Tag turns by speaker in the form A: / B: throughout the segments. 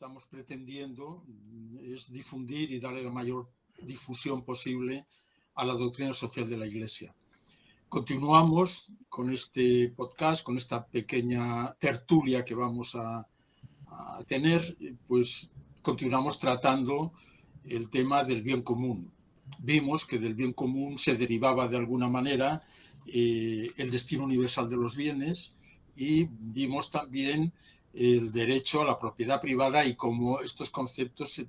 A: estamos pretendiendo es difundir y darle la mayor difusión posible a la doctrina social de la Iglesia. Continuamos con este podcast, con esta pequeña tertulia que vamos a tener, pues continuamos tratando el tema del bien común. Vimos que del bien común se derivaba de alguna manera el destino universal de los bienes, y vimos también el derecho a la propiedad privada y cómo estos conceptos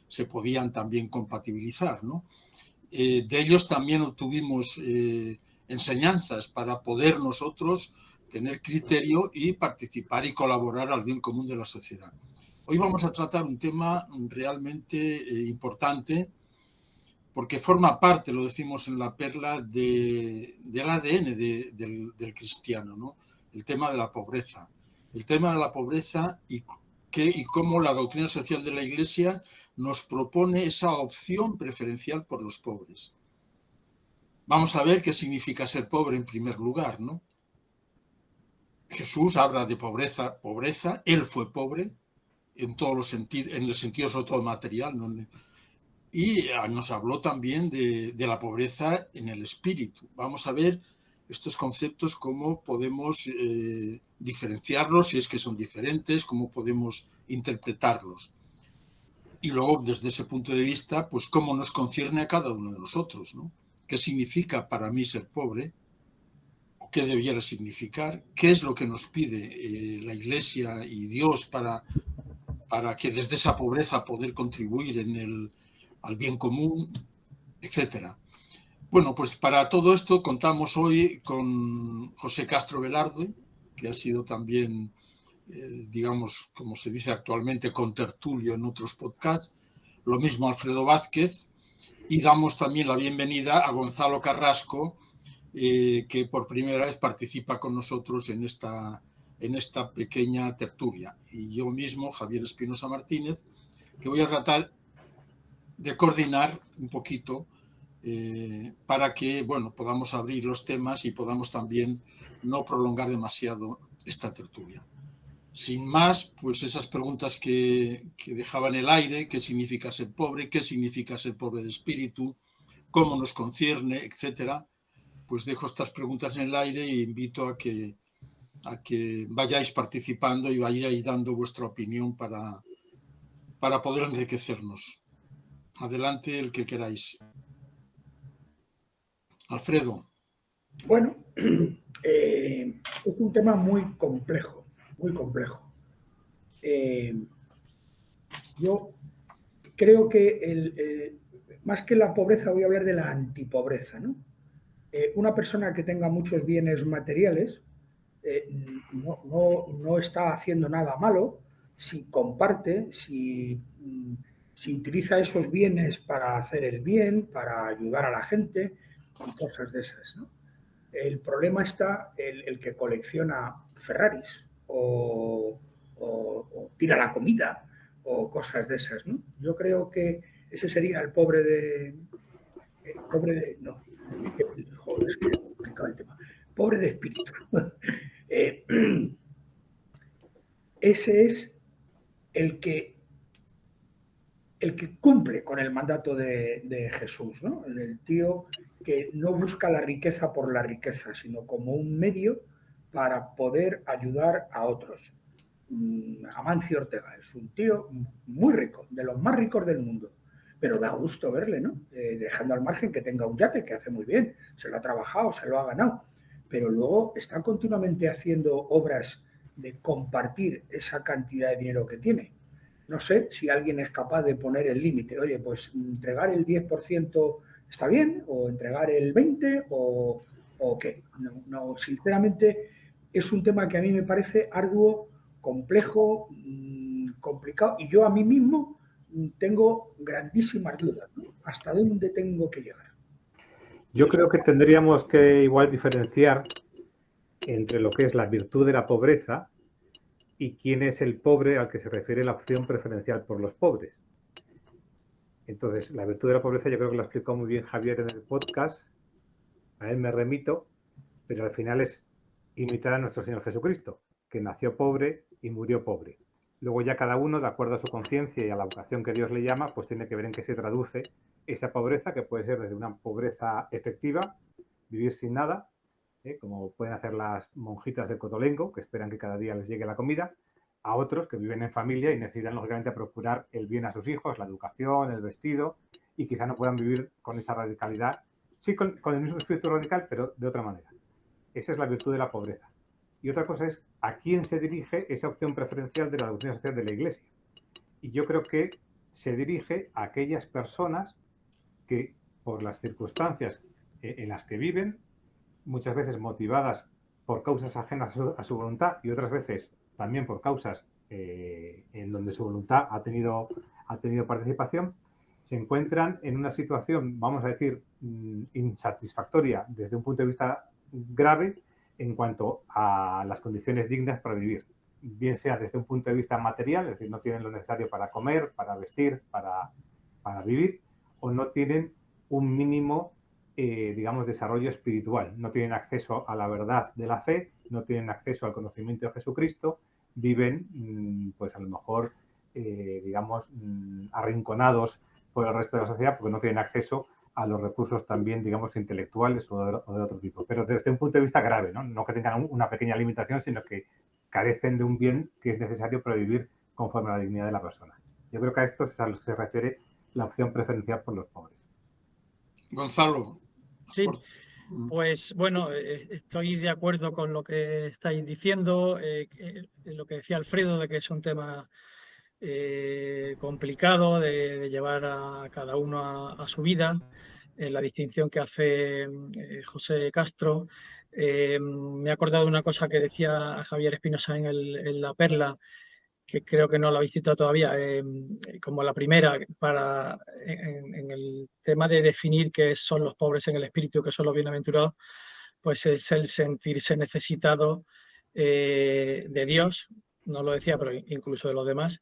A: se podían también compatibilizar, ¿no? De ellos también obtuvimos enseñanzas para poder nosotros tener criterio y participar y colaborar al bien común de la sociedad. Hoy vamos a tratar un tema realmente importante, porque forma parte, lo decimos en la perla, del ADN del cristiano, ¿no? El tema de la pobreza. El tema de la pobreza y cómo la doctrina social de la Iglesia nos propone esa opción preferencial por los pobres. Vamos a ver qué significa ser pobre en primer lugar, ¿no? Jesús habla de pobreza, él fue pobre en todos los sentidos, en el sentido sobre todo material, ¿no? Y nos habló también de la pobreza en el espíritu. Vamos a ver estos conceptos, cómo podemos diferenciarlos, si es que son diferentes, cómo podemos interpretarlos. Y luego, desde ese punto de vista, pues cómo nos concierne a cada uno de nosotros, ¿no? ¿Qué significa para mí ser pobre? ¿Qué debiera significar? ¿Qué es lo que nos pide la Iglesia y Dios para que desde esa pobreza poder contribuir al bien común, etcétera? Bueno, pues para todo esto contamos hoy con José Castro Velarde, que ha sido también, digamos, como se dice actualmente, contertulio en otros podcasts, lo mismo Alfredo Vázquez, y damos también la bienvenida a Gonzalo Carrasco, que por primera vez participa con nosotros en esta pequeña tertulia. Y yo mismo, Javier Espinosa Martínez, que voy a tratar de coordinar un poquito para que, bueno, podamos abrir los temas y podamos también no prolongar demasiado esta tertulia. Sin más, pues esas preguntas que dejaba en el aire: ¿qué significa ser pobre? ¿Qué significa ser pobre de espíritu? ¿Cómo nos concierne? Etcétera. Pues dejo estas preguntas en el aire e invito a que vayáis participando y vayáis dando vuestra opinión para poder enriquecernos. Adelante, el que queráis. Alfredo.
B: Bueno, es un tema muy complejo, muy complejo. Yo creo que más que la pobreza voy a hablar de la antipobreza, ¿no? Una persona que tenga muchos bienes materiales no está haciendo nada malo si comparte, si utiliza esos bienes para hacer el bien, para ayudar a la gente y cosas de esas, ¿no? El problema está el que colecciona Ferraris o tira la comida o cosas de esas, ¿no? Yo creo que ese sería el pobre de no, joder, es que es complicado el tema. Pobre de espíritu. Ese es el que cumple con el mandato de Jesús, ¿no? El tío que no busca la riqueza por la riqueza, sino como un medio para poder ayudar a otros. Amancio Ortega es un tío muy rico, de los más ricos del mundo, pero da gusto verle, ¿no? Dejando al margen que tenga un yate, que hace muy bien, se lo ha trabajado, se lo ha ganado, pero luego está continuamente haciendo obras de compartir esa cantidad de dinero que tiene. No sé si alguien es capaz de poner el límite. Oye, pues entregar el 10% está bien, o entregar el 20%, o qué. No, sinceramente, es un tema que a mí me parece arduo, complejo, complicado, y yo a mí mismo tengo grandísimas dudas, ¿no? ¿Hasta dónde tengo que llegar?
C: Yo creo que tendríamos que igual diferenciar entre lo que es la virtud de la pobreza y quién es el pobre al que se refiere la opción preferencial por los pobres. Entonces, la virtud de la pobreza yo creo que lo explicó muy bien Javier en el podcast, a él me remito, pero al final es imitar a nuestro Señor Jesucristo, que nació pobre y murió pobre. Luego ya cada uno, de acuerdo a su conciencia y a la vocación que Dios le llama, pues tiene que ver en qué se traduce esa pobreza, que puede ser desde una pobreza efectiva, vivir sin nada, como pueden hacer las monjitas del Cotolengo, que esperan que cada día les llegue la comida, a otros que viven en familia y necesitan, lógicamente, procurar el bien a sus hijos, la educación, el vestido, y quizá no puedan vivir con esa radicalidad, sí con el mismo espíritu radical, pero de otra manera. Esa es la virtud de la pobreza. Y otra cosa es a quién se dirige esa opción preferencial de la doctrina social de la Iglesia. Y yo creo que se dirige a aquellas personas que, por las circunstancias en las que viven, muchas veces motivadas por causas ajenas a su voluntad y otras veces también por causas en donde su voluntad ha tenido participación, se encuentran en una situación, vamos a decir, insatisfactoria desde un punto de vista grave en cuanto a las condiciones dignas para vivir, bien sea desde un punto de vista material, es decir, no tienen lo necesario para comer, para vestir, para vivir, o no tienen un mínimo, digamos, desarrollo espiritual, no tienen acceso a la verdad de la fe, no tienen acceso al conocimiento de Jesucristo, viven, pues a lo mejor, digamos, arrinconados por el resto de la sociedad porque no tienen acceso a los recursos también, digamos, intelectuales o de otro tipo. Pero desde un punto de vista grave, ¿no? No que tengan una pequeña limitación, sino que carecen de un bien que es necesario para vivir conforme a la dignidad de la persona. Yo creo que a esto es a lo que se refiere la opción preferencial por los pobres.
A: Gonzalo.
D: Sí, pues bueno, estoy de acuerdo con lo que estáis diciendo, lo que decía Alfredo, de que es un tema complicado de llevar a cada uno a su vida, la distinción que hace José Castro. Me he acordado de una cosa que decía Javier Espinosa en La Perla, que creo que no lo habéis citado todavía, como la primera, en el tema de definir qué son los pobres en el espíritu, qué son los bienaventurados, pues es el sentirse necesitado de Dios, no lo decía, pero incluso de los demás,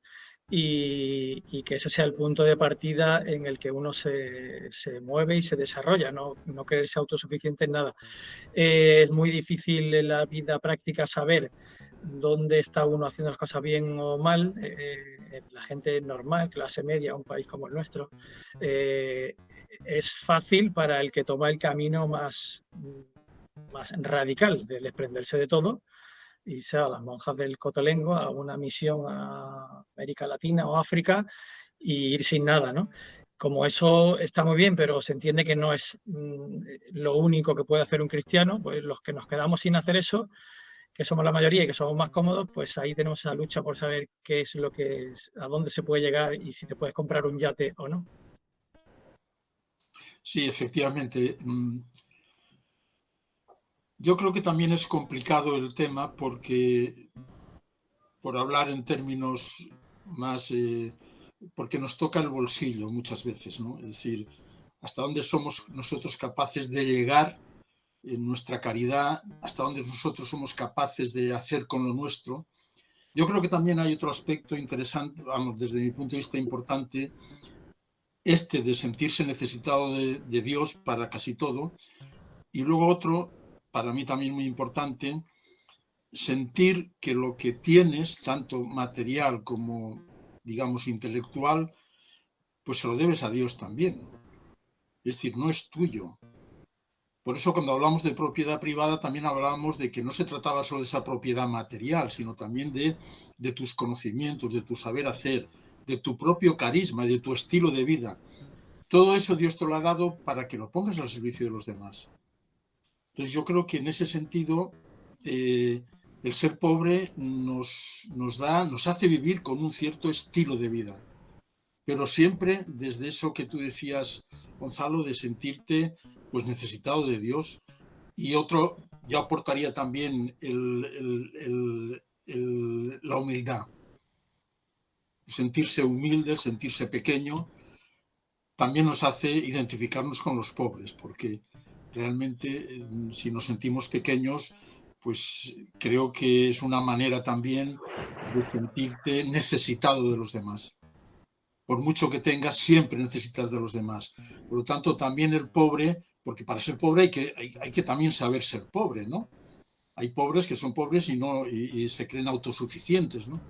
D: y que ese sea el punto de partida en el que uno se mueve y se desarrolla, no quererse autosuficiente en nada. Es muy difícil en la vida práctica saber dónde está uno haciendo las cosas bien o mal. La gente normal, clase media, un país como el nuestro, es fácil para el que toma el camino más radical de desprenderse de todo, y sea las monjas del Cotolengo a una misión a América Latina o África y ir sin nada, ¿no? Como eso está muy bien, pero se entiende que no es lo único que puede hacer un cristiano, pues los que nos quedamos sin hacer eso, que somos la mayoría y que somos más cómodos, pues ahí tenemos esa lucha por saber qué es lo que es, a dónde se puede llegar y si te puedes comprar un yate o no.
A: Sí, efectivamente. Yo creo que también es complicado el tema porque, por hablar en términos más, porque nos toca el bolsillo muchas veces, ¿no? Es decir, hasta dónde somos nosotros capaces de llegar en nuestra caridad, hasta dónde nosotros somos capaces de hacer con lo nuestro. Yo creo que también hay otro aspecto interesante, vamos, desde mi punto de vista importante, de sentirse necesitado de Dios para casi todo, y luego otro, para mí también muy importante, sentir que lo que tienes, tanto material como, digamos, intelectual, pues se lo debes a Dios también. Es decir, no es tuyo. Por eso cuando hablamos de propiedad privada también hablábamos de que no se trataba solo de esa propiedad material, sino también de tus conocimientos, de tu saber hacer, de tu propio carisma, de tu estilo de vida. Todo eso Dios te lo ha dado para que lo pongas al servicio de los demás. Entonces yo creo que en ese sentido el ser pobre nos hace vivir con un cierto estilo de vida, pero siempre desde eso que tú decías, Gonzalo, de sentirte pues necesitado de Dios. Y otro, yo aportaría también la humildad, sentirse humilde, sentirse pequeño, también nos hace identificarnos con los pobres, porque realmente si nos sentimos pequeños, pues creo que es una manera también de sentirte necesitado de los demás. Por mucho que tengas, siempre necesitas de los demás. Por lo tanto, también el pobre, porque para ser pobre hay que también saber ser pobre, ¿no? Hay pobres que son pobres y se creen autosuficientes, ¿no?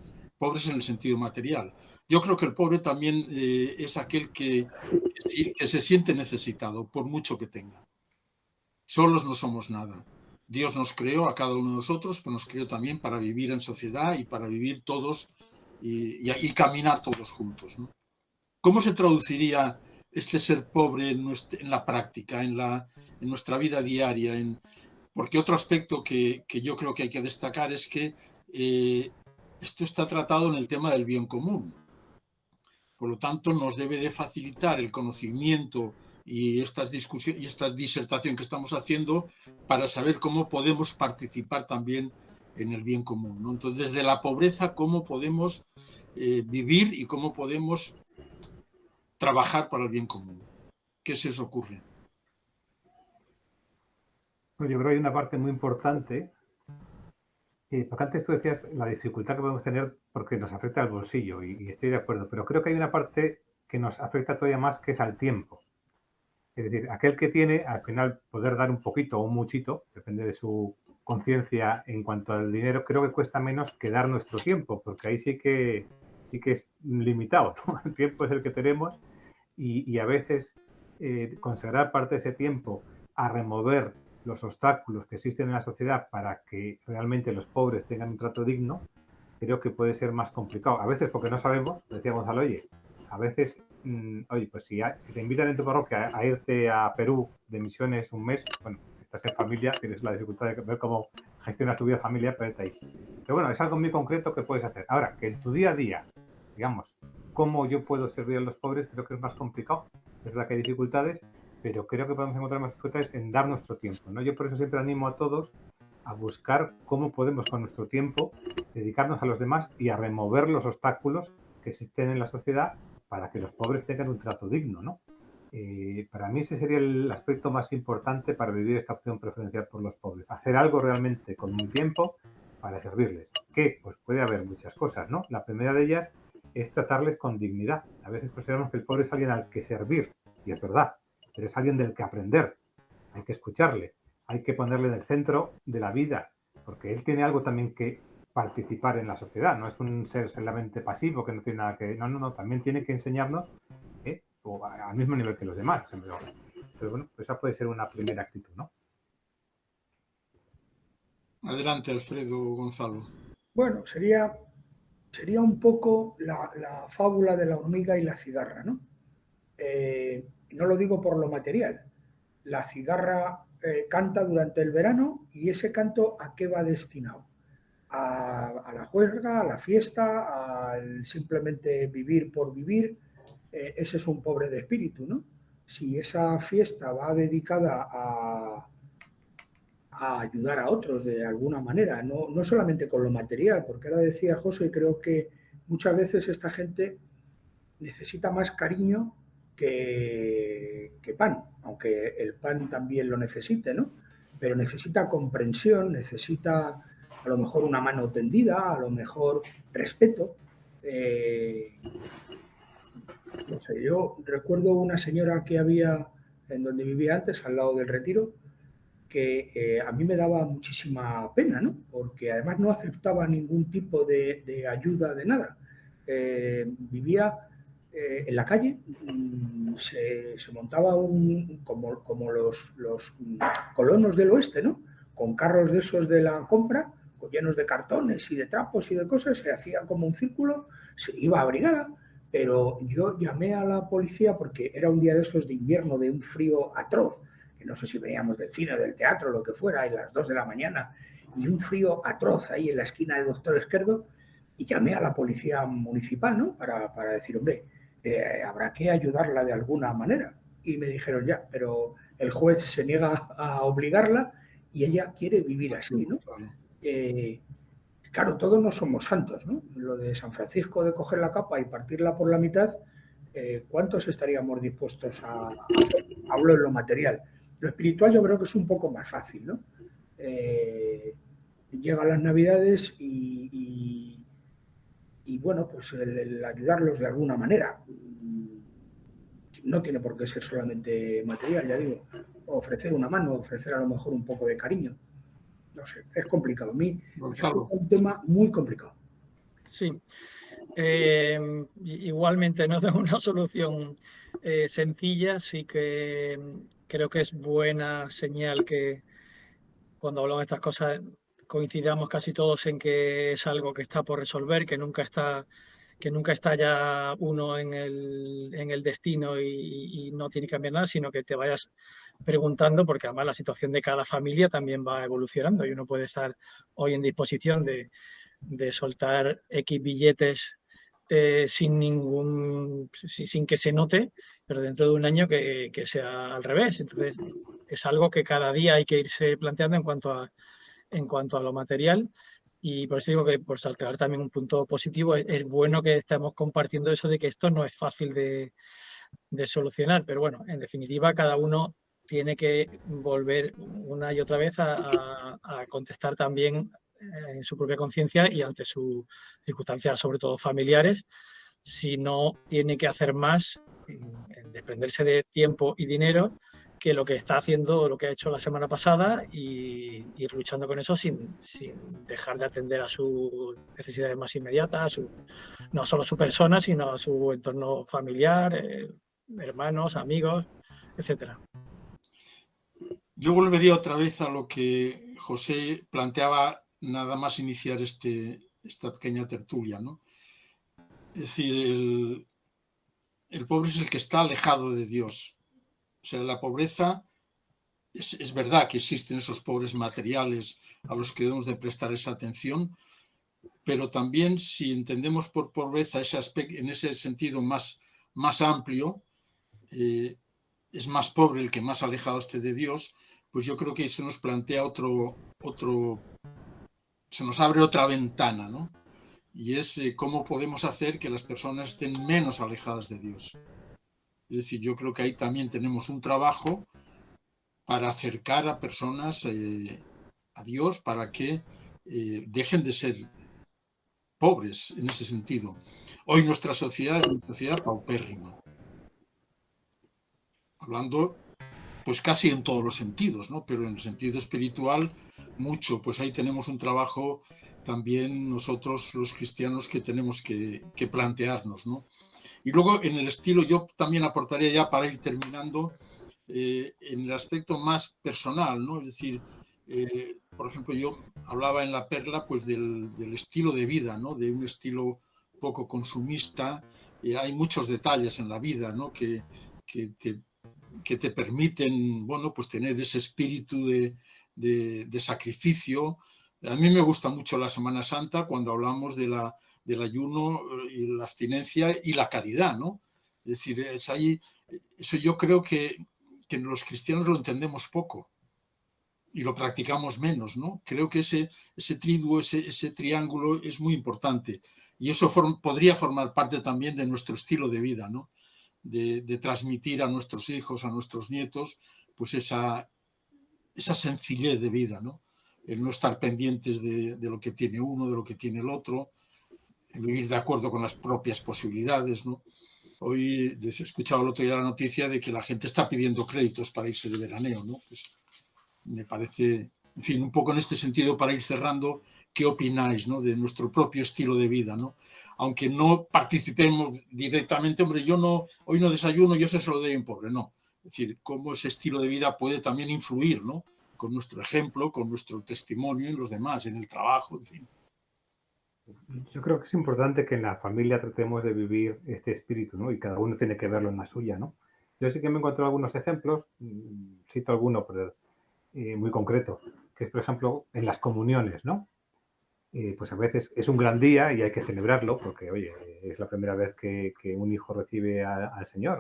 A: pobres en el sentido material. Yo creo que el pobre también es aquel que se siente necesitado, por mucho que tenga. Solos no somos nada. Dios nos creó a cada uno de nosotros, pero nos creó también para vivir en sociedad y para vivir todos y caminar todos juntos, ¿no? ¿Cómo se traduciría este ser pobre en la práctica, en nuestra vida diaria? Porque otro aspecto que yo creo que hay que destacar es que esto está tratado en el tema del bien común. Por lo tanto, nos debe de facilitar el conocimiento y estas discusiones y esta disertación que estamos haciendo para saber cómo podemos participar también en el bien común, ¿no? Entonces, desde la pobreza, ¿cómo podemos vivir y cómo podemos trabajar para el bien común? ¿Qué se os ocurre?
C: Pues yo creo que hay una parte muy importante, porque antes tú decías la dificultad que podemos tener porque nos afecta al bolsillo, y estoy de acuerdo, pero creo que hay una parte que nos afecta todavía más, que es al tiempo. Es decir, aquel que tiene, al final, poder dar un poquito o un muchito, depende de su conciencia en cuanto al dinero, creo que cuesta menos que dar nuestro tiempo, porque ahí sí que es limitado, ¿no? El tiempo es el que tenemos y a veces consagrar parte de ese tiempo a remover los obstáculos que existen en la sociedad para que realmente los pobres tengan un trato digno, creo que puede ser más complicado. A veces porque no sabemos, decía Gonzalo, oye, a veces, oye, pues si te invitan en tu parroquia a irte a Perú de misiones un mes, bueno, estás en familia, tienes la dificultad de ver cómo gestionas tu vida familiar, pero ahí. Pero bueno, es algo muy concreto que puedes hacer. Ahora, que en tu día a día, digamos, cómo yo puedo servir a los pobres, creo que es más complicado. Es verdad que hay dificultades, pero creo que podemos encontrar más dificultades en dar nuestro tiempo, ¿no? Yo por eso siempre animo a todos a buscar cómo podemos con nuestro tiempo dedicarnos a los demás y a remover los obstáculos que existen en la sociedad para que los pobres tengan un trato digno, ¿no? Para mí ese sería el aspecto más importante para vivir esta opción preferencial por los pobres. Hacer algo realmente con mi tiempo para servirles. ¿Qué? Pues puede haber muchas cosas, ¿no? La primera de ellas es tratarles con dignidad. A veces consideramos que el pobre es alguien al que servir, y es verdad, pero es alguien del que aprender. Hay que escucharle, hay que ponerle en el centro de la vida, porque él tiene algo también que participar en la sociedad, no es un ser solamente pasivo que no tiene nada que... No, también tiene que enseñarnos o al mismo nivel que los demás. Pero bueno, pues esa puede ser una primera actitud, ¿no?
A: Adelante, Alfredo Gonzalo.
B: Bueno, sería un poco la fábula de la hormiga y la cigarra, ¿no? No lo digo por lo material. La cigarra canta durante el verano, y ese canto, ¿a qué va destinado? A la juerga, a la fiesta, al simplemente vivir por vivir. Ese es un pobre de espíritu, ¿no? Si esa fiesta va dedicada a ayudar a otros de alguna manera, no solamente con lo material, porque ahora decía José, creo que muchas veces esta gente necesita más cariño que pan, aunque el pan también lo necesite, ¿no? Pero necesita comprensión, necesita a lo mejor una mano tendida, a lo mejor respeto. No sé, yo recuerdo una señora que había en donde vivía antes, al lado del Retiro, que a mí me daba muchísima pena, ¿no? Porque además no aceptaba ningún tipo de ayuda de nada. Vivía en la calle, se montaba como los colonos del oeste, ¿no? Con carros de esos de la compra, llenos de cartones y de trapos y de cosas, se hacía como un círculo, se iba abrigada, pero yo llamé a la policía porque era un día de esos de invierno, de un frío atroz, que no sé si veníamos del cine, del teatro, lo que fuera, a las 2 de la mañana, y un frío atroz ahí en la esquina de Doctor Esquerdo, y llamé a la policía municipal, ¿no? Para decir, hombre, habrá que ayudarla de alguna manera. Y me dijeron, ya, pero el juez se niega a obligarla y ella quiere vivir así, ¿no? Claro, todos no somos santos, ¿no? Lo de San Francisco de coger la capa y partirla por la mitad, ¿cuántos estaríamos dispuestos a hacer? Hablo en lo material. Lo espiritual yo creo que es un poco más fácil, ¿no? Llegan las Navidades y bueno, pues el ayudarlos de alguna manera. No tiene por qué ser solamente material, ya digo. Ofrecer una mano, ofrecer a lo mejor un poco de cariño. No sé, es complicado. A mí es un tema muy complicado.
D: Sí. Igualmente no tengo una solución sencilla, sí que creo que es buena señal que cuando hablamos de estas cosas coincidamos casi todos en que es algo que está por resolver, que nunca está ya uno en el destino y no tiene que cambiar nada, sino que te vayas preguntando, porque además la situación de cada familia también va evolucionando y uno puede estar hoy en disposición de soltar X billetes sin que se note, pero dentro de un año que sea al revés. Entonces, es algo que cada día hay que irse planteando en cuanto a lo material. Y por eso digo que, por saltar también un punto positivo, es bueno que estemos compartiendo eso de que esto no es fácil de solucionar, pero bueno, en definitiva, cada uno tiene que volver una y otra vez a contestar también en su propia conciencia y ante sus circunstancias, sobre todo familiares, si no tiene que hacer más en desprenderse de tiempo y dinero que lo que está haciendo, lo que ha hecho la semana pasada y ir luchando con eso sin dejar de atender a sus necesidades más inmediatas, no solo a su persona, sino a su entorno familiar, hermanos, amigos, etcétera.
A: Yo volvería otra vez a lo que José planteaba nada más iniciar esta pequeña tertulia, ¿no? Es decir, el pobre es el que está alejado de Dios. O sea, la pobreza, es verdad que existen esos pobres materiales a los que debemos de prestar esa atención, pero también si entendemos por pobreza ese aspecto, en ese sentido más amplio, es más pobre el que más alejado esté de Dios, pues yo creo que se nos plantea se nos abre otra ventana, ¿no? Y es cómo podemos hacer que las personas estén menos alejadas de Dios. Es decir, yo creo que ahí también tenemos un trabajo para acercar a personas a Dios, para que dejen de ser pobres en ese sentido. Hoy nuestra sociedad es una sociedad paupérrima, hablando pues casi en todos los sentidos, ¿no? Pero en el sentido espiritual mucho, pues ahí tenemos un trabajo también nosotros los cristianos que tenemos que plantearnos, ¿no? Y luego en el estilo yo también aportaría ya para ir terminando en el aspecto más personal, ¿no? Es decir, por ejemplo, yo hablaba en La Perla pues del estilo de vida, ¿no? De un estilo poco consumista. Hay muchos detalles en la vida, ¿no? Que te permiten, bueno, pues tener ese espíritu de sacrificio. A mí me gusta mucho la Semana Santa cuando hablamos del ayuno y la abstinencia y la caridad, ¿no? Es decir, es ahí, eso yo creo que los cristianos lo entendemos poco y lo practicamos menos, ¿no? Creo que ese triduo, ese triángulo es muy importante y eso podría formar parte también de nuestro estilo de vida, ¿no? De transmitir a nuestros hijos, a nuestros nietos, pues esa sencillez de vida, ¿no? El no estar pendientes de lo que tiene uno, de lo que tiene el otro, el vivir de acuerdo con las propias posibilidades, ¿no? Hoy he escuchado el otro día la noticia de que la gente está pidiendo créditos para irse de veraneo, ¿no? Pues me parece, en fin, un poco en este sentido, para ir cerrando, ¿qué opináis, ¿no? De nuestro propio estilo de vida, ¿no? Aunque no participemos directamente, hombre, hoy no desayuno, yo eso se lo doy a un pobre, no. Es decir, cómo ese estilo de vida puede también influir, ¿no? Con nuestro ejemplo, con nuestro testimonio en los demás, en el trabajo, en fin.
C: Yo creo que es importante que en la familia tratemos de vivir este espíritu, ¿no? Y cada uno tiene que verlo en la suya, ¿no? Yo sí que me encuentro algunos ejemplos, cito alguno, pero muy concreto, que es, por ejemplo, en las comuniones, ¿no? Pues a veces es un gran día y hay que celebrarlo porque, oye, es la primera vez que un hijo recibe al Señor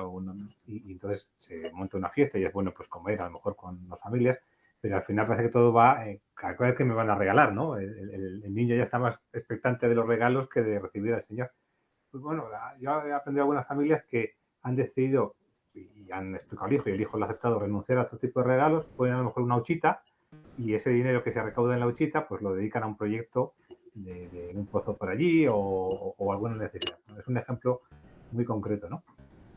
C: y entonces se monta una fiesta y es bueno pues comer a lo mejor con las familias, pero al final parece que todo va, cada vez que me van a regalar, ¿no? El niño ya está más expectante de los regalos que de recibir al Señor. Pues bueno, yo he aprendido algunas familias que han decidido y han explicado al hijo y el hijo lo ha aceptado renunciar a otro tipo de regalos, ponen a lo mejor una huchita y ese dinero que se recauda en la huchita pues lo dedican a un proyecto de un pozo por allí o alguna necesidad. Es un ejemplo muy concreto, ¿no?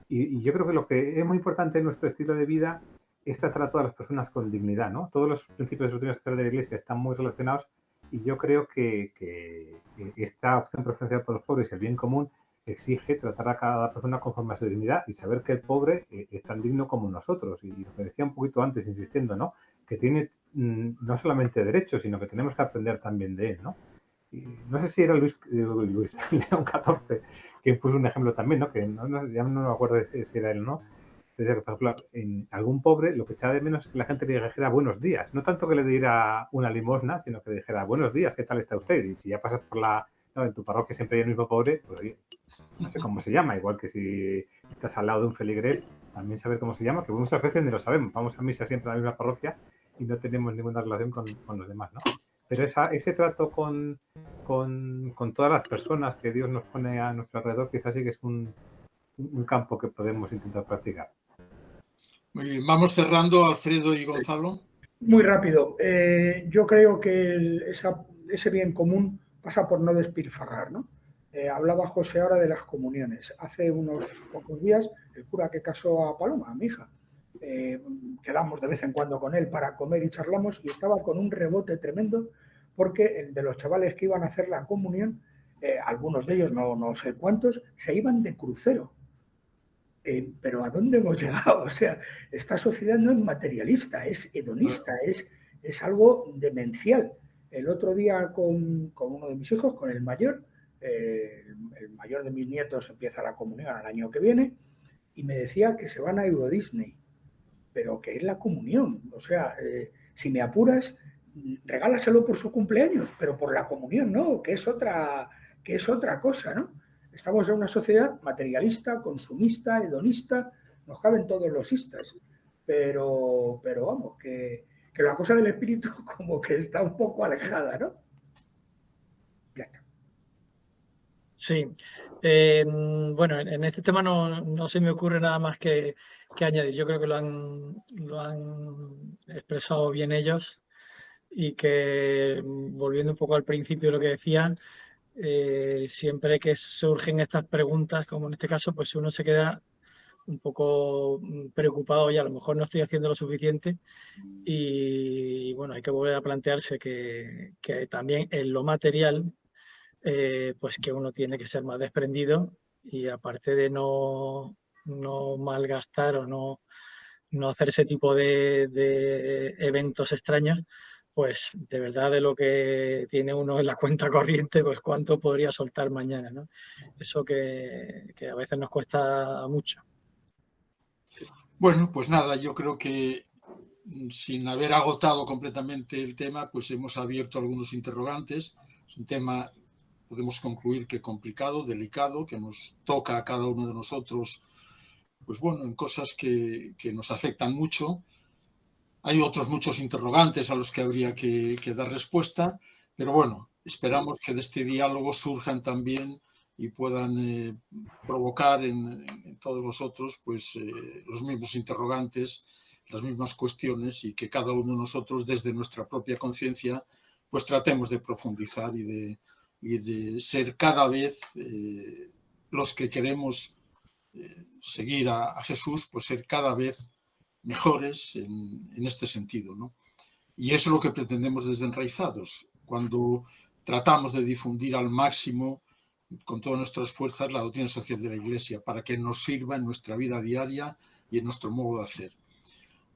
C: Y yo creo que lo que es muy importante en nuestro estilo de vida es tratar a todas las personas con dignidad, ¿no? Todos los principios de doctrina social de la Iglesia están muy relacionados Y yo creo que esta opción preferencial por los pobres y el bien común exige tratar a cada persona conforme a su dignidad y saber que el pobre es tan digno como nosotros. Y lo que decía un poquito antes, insistiendo, ¿no? Que tiene no solamente derechos, sino que tenemos que aprender también de él, ¿no? Y no sé si era Luis León XIV que puso un ejemplo también, ¿no? Que ya no me acuerdo si era él o no. Decía que, por ejemplo, en algún pobre lo que echaba de menos es que la gente le dijera buenos días. No tanto que le diera una limosna, sino que le dijera buenos días, ¿qué tal está usted? Y si ya pasas por en tu parroquia siempre hay el mismo pobre, pues oye, no sé cómo se llama, igual que si estás al lado de un feligrés, también saber cómo se llama, que muchas veces ni lo sabemos. Vamos a misa siempre en la misma parroquia y no tenemos ninguna relación con los demás, ¿no? Pero ese trato con todas las personas que Dios nos pone a nuestro alrededor, quizás sí que es un campo que podemos intentar practicar.
A: Muy bien, vamos cerrando, Alfredo y Gonzalo.
B: Muy rápido. Yo creo que ese bien común pasa por no despilfarrar, ¿no? Hablaba José ahora de las comuniones. Hace unos pocos días, el cura que casó a Paloma, a mi hija, quedamos de vez en cuando con él para comer y charlamos, y estaba con un rebote tremendo porque el de los chavales que iban a hacer la comunión, algunos de ellos, no sé cuántos, se iban de crucero. Pero ¿a dónde hemos llegado? O sea, esta sociedad no es materialista, es hedonista, es algo demencial. El otro día con uno de mis hijos, con el mayor, el mayor de mis nietos empieza la comunión el año que viene, y me decía que se van a Euro Disney, pero que es la comunión. O sea, si me apuras, regálaselo por su cumpleaños, pero por la comunión no, que es otra cosa, ¿no? Estamos en una sociedad materialista, consumista, hedonista, nos caben todos los istas, pero vamos, que la cosa del espíritu como que está un poco alejada, ¿no? Ya está.
D: Sí, bueno, en este tema no se me ocurre nada más que añadir. Yo creo que lo han expresado bien ellos, y que, volviendo un poco al principio de lo que decían, siempre que surgen estas preguntas, como en este caso, pues uno se queda un poco preocupado y a lo mejor no estoy haciendo lo suficiente, y bueno, hay que volver a plantearse que también en lo material, pues que uno tiene que ser más desprendido, y aparte de no malgastar o no hacer ese tipo de eventos extraños, pues de verdad de lo que tiene uno en la cuenta corriente, pues cuánto podría soltar mañana, ¿no? Eso que a veces nos cuesta mucho.
A: Bueno, pues nada, yo creo que sin haber agotado completamente el tema, pues hemos abierto algunos interrogantes. Es un tema, podemos concluir, que complicado, delicado, que nos toca a cada uno de nosotros, pues bueno, en cosas que nos afectan mucho. Hay otros muchos interrogantes a los que habría que dar respuesta, pero bueno, esperamos que de este diálogo surjan también y puedan provocar en todos vosotros pues, los mismos interrogantes, las mismas cuestiones, y que cada uno de nosotros, desde nuestra propia conciencia, pues tratemos de profundizar y de ser cada vez los que queremos seguir a Jesús, pues ser cada vez mejores en este sentido, ¿no? Y eso es lo que pretendemos desde Enraizados, cuando tratamos de difundir al máximo, con todas nuestras fuerzas, la doctrina social de la Iglesia, para que nos sirva en nuestra vida diaria y en nuestro modo de hacer.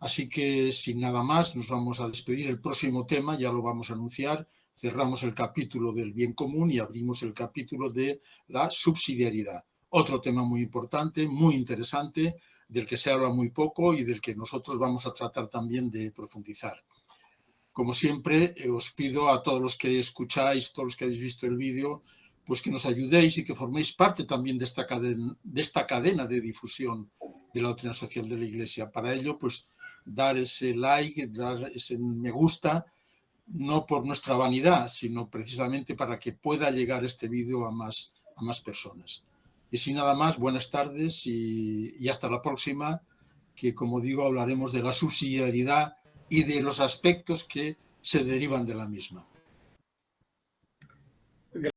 A: Así que, sin nada más, nos vamos a despedir. El próximo tema ya lo vamos a anunciar. Cerramos el capítulo del bien común y abrimos el capítulo de la subsidiariedad. Otro tema muy importante, muy interesante, del que se habla muy poco y del que nosotros vamos a tratar también de profundizar. Como siempre, os pido a todos los que escucháis, todos los que habéis visto el vídeo, pues que nos ayudéis y que forméis parte también de esta cadena de difusión de la doctrina social de la Iglesia. Para ello, pues dar ese like, dar ese me gusta, no por nuestra vanidad, sino precisamente para que pueda llegar este vídeo a más personas. Y sin nada más, buenas tardes y hasta la próxima, que como digo, hablaremos de la subsidiariedad y de los aspectos que se derivan de la misma.